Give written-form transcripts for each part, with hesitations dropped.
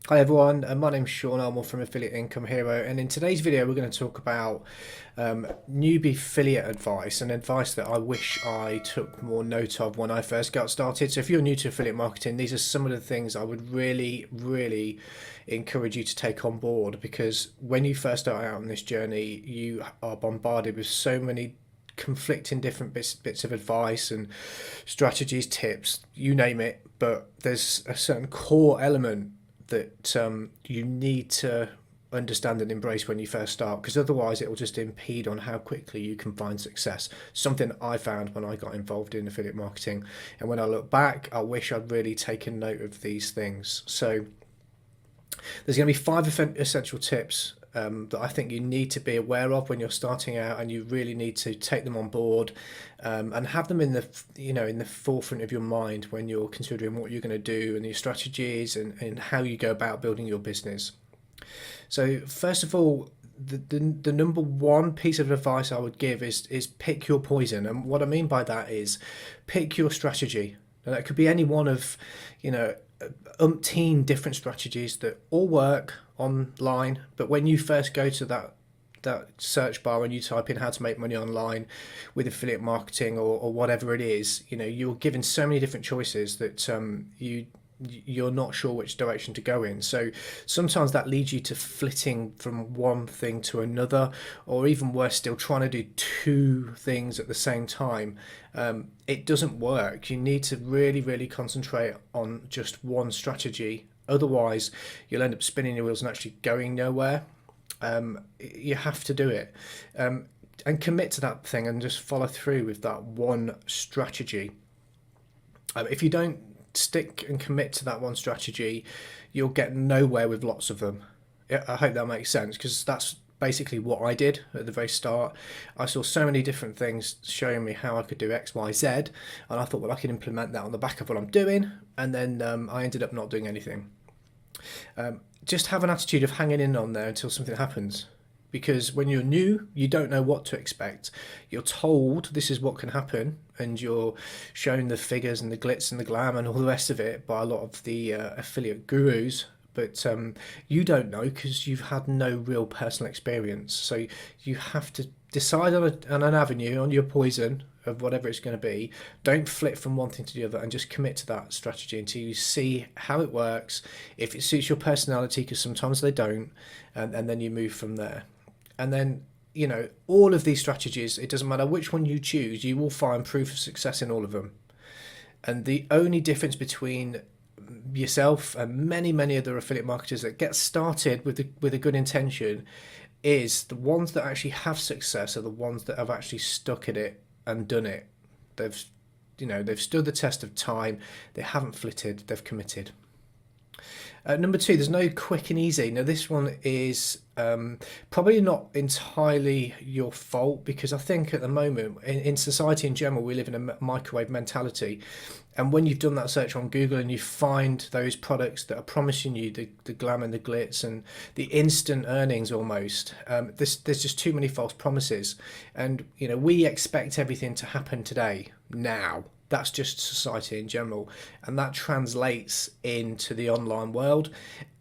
Hi everyone, my name's Sean. I'm from Affiliate Income Hero, and in today's video we're going to talk about newbie affiliate advice, and advice that I wish I took more note of when I first got started. So if you're new to affiliate marketing, these are some of the things I would really encourage you to take on board, because when you first start out on this journey, you are bombarded with so many conflicting different bits of advice and strategies, tips, you name it, but there's a certain core element that you need to understand and embrace when you first start, because otherwise it will just impede on how quickly you can find success. Something I found when I got involved in affiliate marketing, and when I look back, I wish I'd really taken note of these things. So there's going to be five essential tips that I think you need to be aware of when you're starting out, and you really need to take them on board and have them in the in the forefront of your mind when you're considering what you're going to do and your strategies and how you go about building your business. So first of all, the number one piece of advice I would give is pick your poison, and what I mean by that is pick your strategy. And that could be any one of umpteen different strategies that all work online, but when you first go to that search bar and you type in how to make money online with affiliate marketing or whatever it is, you're given so many different choices that you're not sure which direction to go in. So sometimes that leads you to flitting from one thing to another, or even worse still, trying to do two things at the same time. It doesn't work. You need to really concentrate on just one strategy. Otherwise, you'll end up spinning your wheels and actually going nowhere. You have to do it and commit to that thing and just follow through with that one strategy. If you don't stick and commit to that one strategy, you'll get nowhere with lots of them. I hope that makes sense, because that's basically what I did at the very start. I saw so many different things showing me how I could do X, Y, Z, and I thought, well, I can implement that on the back of what I'm doing, and then I ended up not doing anything. Just have an attitude of hanging in on there until something happens, because when you're new, you don't know what to expect. You're told this is what can happen, and you're shown the figures and the glitz and the glam and all the rest of it by a lot of the affiliate gurus, but you don't know because you've had no real personal experience. So you have to decide on an avenue, on your poison of whatever it's going to be. Don't flip from one thing to the other, and just commit to that strategy until you see how it works, if it suits your personality, because sometimes they don't, and then you move from there. And then, all of these strategies, it doesn't matter which one you choose, you will find proof of success in all of them. And the only difference between yourself and many other affiliate marketers that get started with a good intention is the ones that actually have success are the ones that have actually stuck at it and done it. They've stood the test of time, they haven't flitted, they've committed. Number two, there's no quick and easy. Now, this one is probably not entirely your fault, because I think at the moment in society in general, we live in a microwave mentality. And when you've done that search on Google and you find those products that are promising you the glam and the glitz and the instant earnings almost, there's just too many false promises. And, we expect everything to happen today, now. That's just society in general, and that translates into the online world.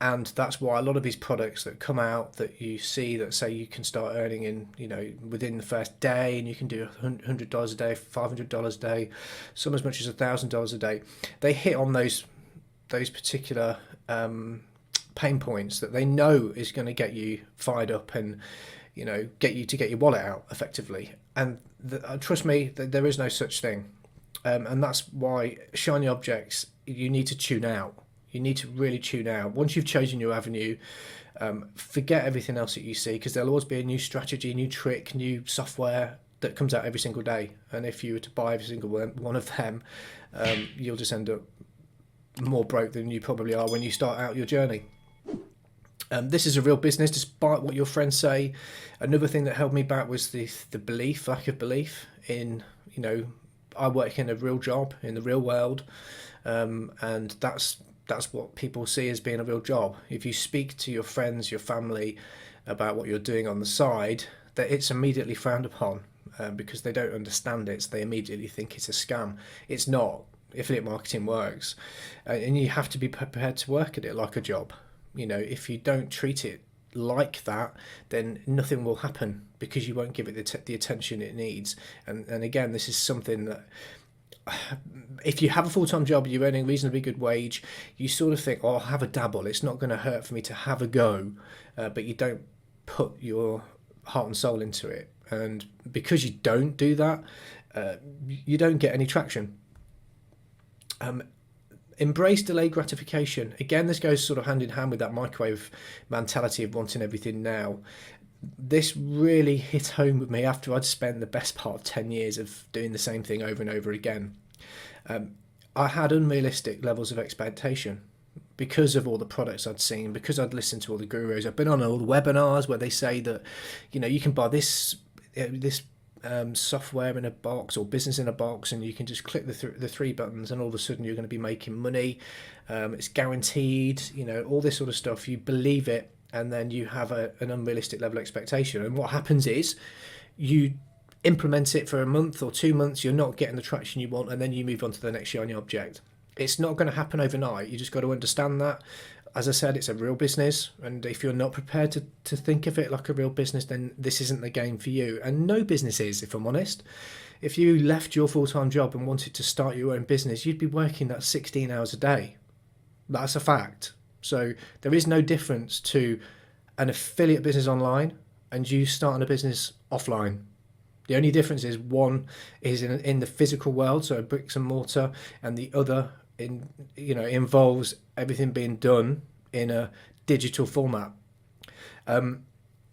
And that's why a lot of these products that come out that you see that say you can start earning in within the first day, and you can do $100 a day, $500 a day, some as much as $1,000 a day, they hit on those particular pain points that they know is going to get you fired up and get you to get your wallet out effectively. And trust me, there is no such thing. And that's why shiny objects, you need to tune out. You need to really tune out. Once you've chosen your avenue, forget everything else that you see, because there'll always be a new strategy, new trick, new software that comes out every single day. And if you were to buy every single one of them, you'll just end up more broke than you probably are when you start out your journey. This is a real business, despite what your friends say. Another thing that held me back was the lack of belief in, I work in a real job in the real world, and that's what people see as being a real job. If you speak to your friends, your family about what you're doing on the side, that it's immediately frowned upon because they don't understand it. So they immediately think it's a scam. It's not. Affiliate marketing works, and you have to be prepared to work at it like a job. You know, if you don't treat it like that, then nothing will happen because you won't give it the attention it needs. And again, this is something that if you have a full-time job, you're earning a reasonably good wage, you sort of think, oh, I'll have a dabble, it's not going to hurt for me to have a go, but you don't put your heart and soul into it. And because you don't do that, you don't get any traction. Embrace delayed gratification. Again, this goes sort of hand in hand with that microwave mentality of wanting everything now. This really hit home with me after I'd spent the best part of 10 years of doing the same thing over and over again. I had unrealistic levels of expectation because of all the products I'd seen, because I'd listened to all the gurus. I've been on all the webinars where they say that, you know, you can buy this software in a box or business in a box, and you can just click the three buttons and all of a sudden you're going to be making money. It's guaranteed, you know, all this sort of stuff. You believe it, and then you have an unrealistic level of expectation. And what happens is you implement it for a month or 2 months, you're not getting the traction you want, and then you move on to the next shiny object. It's not going to happen overnight. You just got to understand that. As I said, it's a real business, and if you're not prepared to think of it like a real business, then this isn't the game for you. And no business is, if I'm honest. If you left your full-time job and wanted to start your own business, you'd be working that 16 hours a day. That's a fact. So there is no difference to an affiliate business online and you starting a business offline. The only difference is one is in the physical world, so bricks and mortar, and the other involves everything being done in a digital format.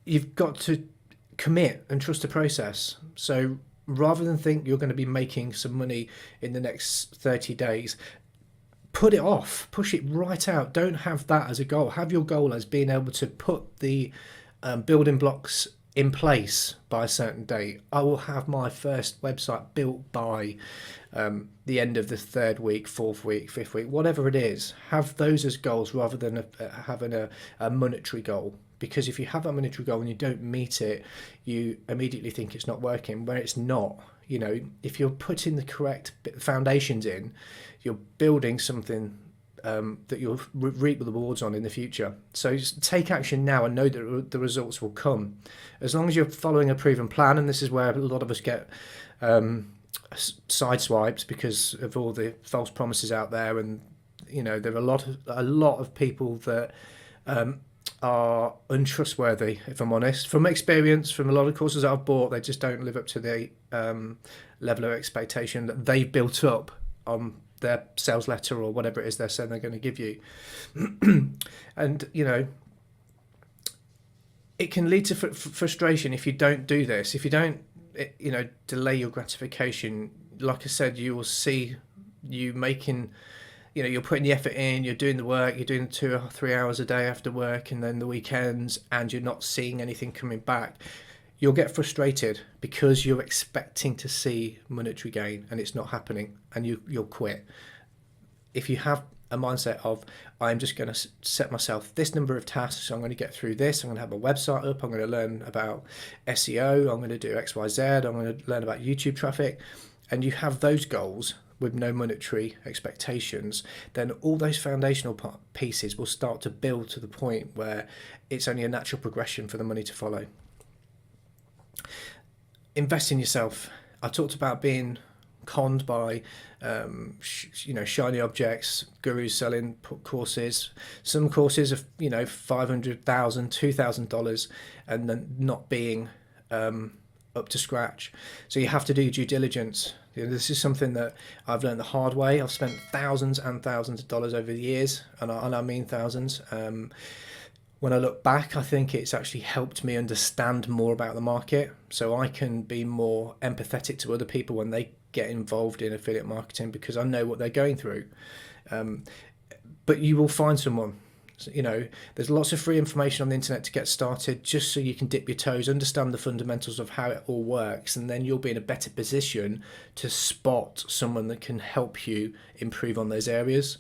You've got to commit and trust the process. So rather than think you're going to be making some money in the next 30 days, put it off, push it right out. Don't have that as a goal. Have your goal as being able to put the building blocks in place by a certain date. I will have my first website built by the end of the 3rd week, 4th week, 5th week, whatever it is. Have those as goals rather than having a monetary goal. Because if you have a monetary goal and you don't meet it, you immediately think it's not working, where it's not. You know, if you're putting the correct foundations in, you're building something that you'll reap the rewards on in the future. So just take action now and know that the results will come. As long as you're following a proven plan, and this is where a lot of us get sideswiped because of all the false promises out there, and you know there are a lot of people that are untrustworthy, if I'm honest. From experience, from a lot of courses that I've bought, they just don't live up to the level of expectation that they've built up on their sales letter or whatever it is they're saying they're going to give you. And you know, it can lead to frustration if you don't do this. If you don't delay your gratification, like I said, you will see you making, you're putting the effort in, you're doing the work, you're doing 2 or 3 hours a day after work and then the weekends, and you're not seeing anything coming back. You'll get frustrated because you're expecting to see monetary gain and it's not happening, and you'll quit. If you have a mindset of, I'm just going to set myself this number of tasks, I'm going to get through this, I'm going to have my website up, I'm going to learn about SEO, I'm going to do XYZ, I'm going to learn about YouTube traffic, and you have those goals with no monetary expectations, then all those foundational pieces will start to build to the point where it's only a natural progression for the money to follow. Invest in yourself. I talked about being conned by shiny objects, gurus selling courses. Some courses are $500,000, $2,000 and then not being up to scratch. So you have to do due diligence. This is something that I've learned the hard way. I've spent thousands and thousands of dollars over the years, and I mean thousands. When I look back, I think it's actually helped me understand more about the market, so I can be more empathetic to other people when they get involved in affiliate marketing, because I know what they're going through. But you will find someone. There's lots of free information on the internet to get started, just so you can dip your toes, understand the fundamentals of how it all works, and then you'll be in a better position to spot someone that can help you improve on those areas.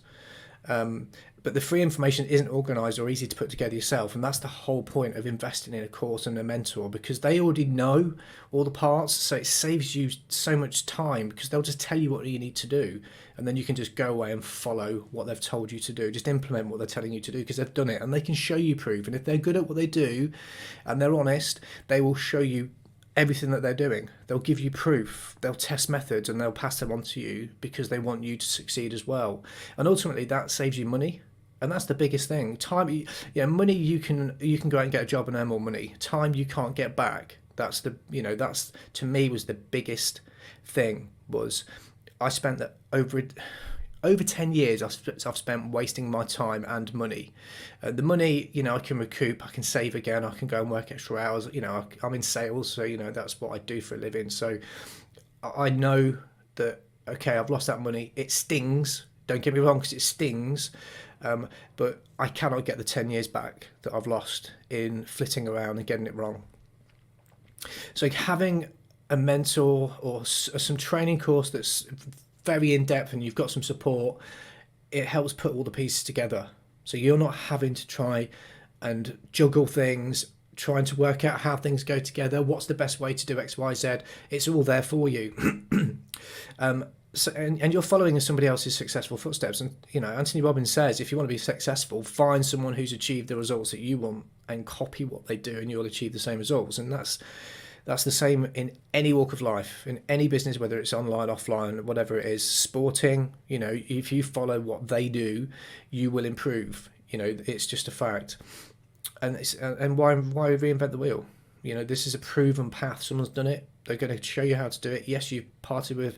but the free information isn't organized or easy to put together yourself, and that's the whole point of investing in a course and a mentor, because they already know all the parts, so it saves you so much time, because they'll just tell you what you need to do, and then you can just go away and follow what they've told you to do. Just implement what they're telling you to do, because they've done it and they can show you proof. And if they're good at what they do and they're honest, they will show you everything that they're doing. They'll give you proof, they'll test methods, and they'll pass them on to you because they want you to succeed as well. And ultimately that saves you money, and that's the biggest thing. Time, yeah, money, you can go out and get a job and earn more money. Time you can't get back. That's the, that's, to me, was the biggest thing. Was I spent that over 10 years I've spent wasting my time and money. The money, I can recoup, I can save again, I can go and work extra hours. I'm in sales, so that's what I do for a living. So I know that, okay, I've lost that money. It stings, don't get me wrong, because it stings, but I cannot get the 10 years back that I've lost in flitting around and getting it wrong. So having a mentor or some training course that's very in-depth and you've got some support, it helps put all the pieces together. So you're not having to try and juggle things, trying to work out how things go together, what's the best way to do X, Y, Z. It's all there for you. So, and you're following in somebody else's successful footsteps. And Anthony Robbins says, if you want to be successful, find someone who's achieved the results that you want and copy what they do, and you'll achieve the same results. And that's the same in any walk of life, in any business, whether it's online, offline, whatever it is. Sporting, if you follow what they do, you will improve. It's just a fact. And why reinvent the wheel? This is a proven path. Someone's done it. They're going to show you how to do it. Yes, you parted with,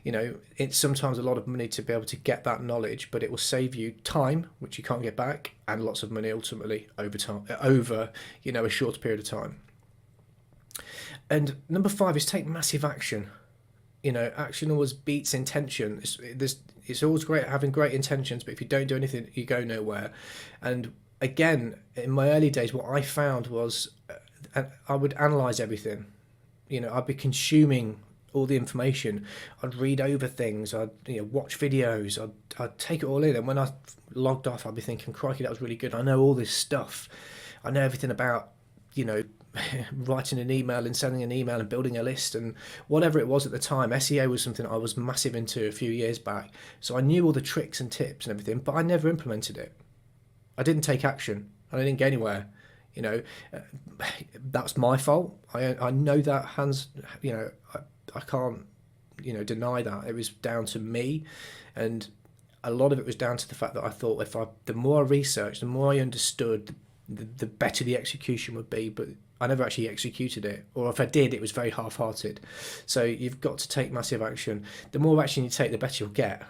it's sometimes a lot of money to be able to get that knowledge, but it will save you time, which you can't get back, and lots of money ultimately over time, over a short period of time. And number 5 is take massive action. Action always beats intention. It's always great having great intentions, but if you don't do anything, you go nowhere. And again, in my early days, what I found was I would analyze everything. I'd be consuming all the information. I'd read over things. I'd watch videos. I'd take it all in. And when I logged off, I'd be thinking, crikey, that was really good. I know all this stuff. I know everything about, writing an email and sending an email and building a list and whatever it was at the time. SEO was something I was massive into a few years back. So I knew all the tricks and tips and everything, but I never implemented it. I didn't take action and I didn't get anywhere. That's my fault. I know that, I can't, deny that. It was down to me, and a lot of it was down to the fact that I thought the more I researched, the more I understood, the better the execution would be. But I never actually executed it, or if I did, it was very half-hearted. So you've got to take massive action. The more action you take, the better you'll get,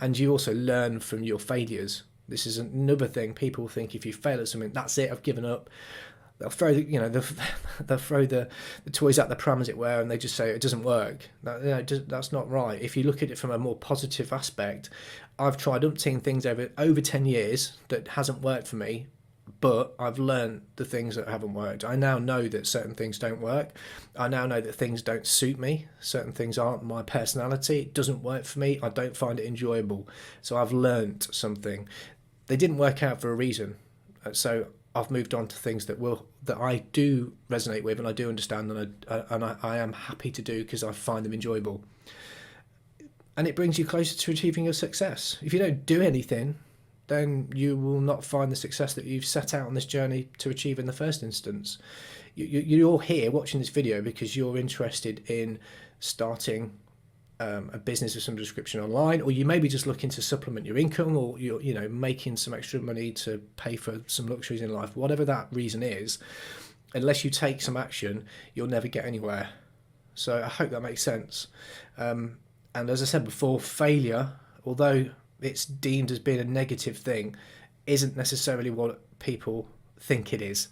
and you also learn from your failures. This is another thing. People think if you fail at something, that's it, I've given up. They'll throw they'll throw the toys at the pram, as it were, and they just say it doesn't work. That's not right. If you look at it from a more positive aspect, I've tried umpteen things over 10 years that hasn't worked for me, but I've learned the things that haven't worked. I now know that certain things don't work. I now know that things don't suit me. Certain things aren't my personality. It doesn't work for me. I don't find it enjoyable. So I've learned something. They didn't work out for a reason. So I've moved on to things that I do resonate with and I do understand, and I am happy to do because I find them enjoyable. And it brings you closer to achieving your success. If you don't do anything, then you will not find the success that you've set out on this journey to achieve in the first instance. You're here watching this video because you're interested in starting a business of some description online, or you may be just looking to supplement your income, or you're making some extra money to pay for some luxuries in life. Whatever that reason is, unless you take some action, you'll never get anywhere. So I hope that makes sense. And as I said before, failure, although it's deemed as being a negative thing, isn't necessarily what people think it is.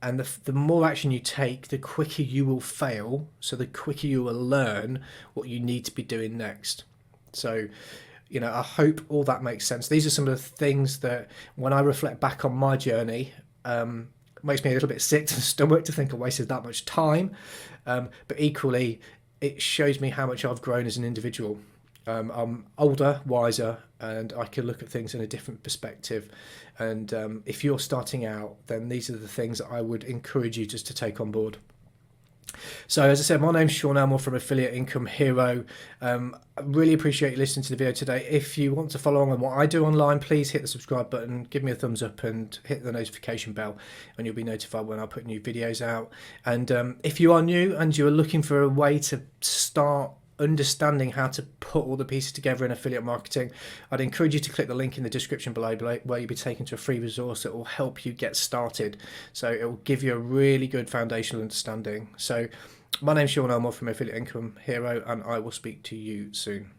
And the more action you take, the quicker you will fail, so the quicker you will learn what you need to be doing next. So, I hope all that makes sense. These are some of the things that, when I reflect back on my journey, makes me a little bit sick to the stomach to think I wasted that much time. But equally, it shows me how much I've grown as an individual. I'm older, wiser, and I can look at things in a different perspective. And if you're starting out, then these are the things that I would encourage you just to take on board. So, as I said, my name's Sean Elmore from Affiliate Income Hero. I really appreciate you listening to the video today. If you want to follow on with what I do online, please hit the subscribe button, give me a thumbs up, and hit the notification bell, and you'll be notified when I put new videos out. And if you are new and you're looking for a way to start understanding how to put all the pieces together in affiliate marketing, I'd encourage you to click the link in the description below where you'll be taken to a free resource that will help you get started. So it will give you a really good foundational understanding. So my name's Sean Elmore from Affiliate Income Hero, and I will speak to you soon.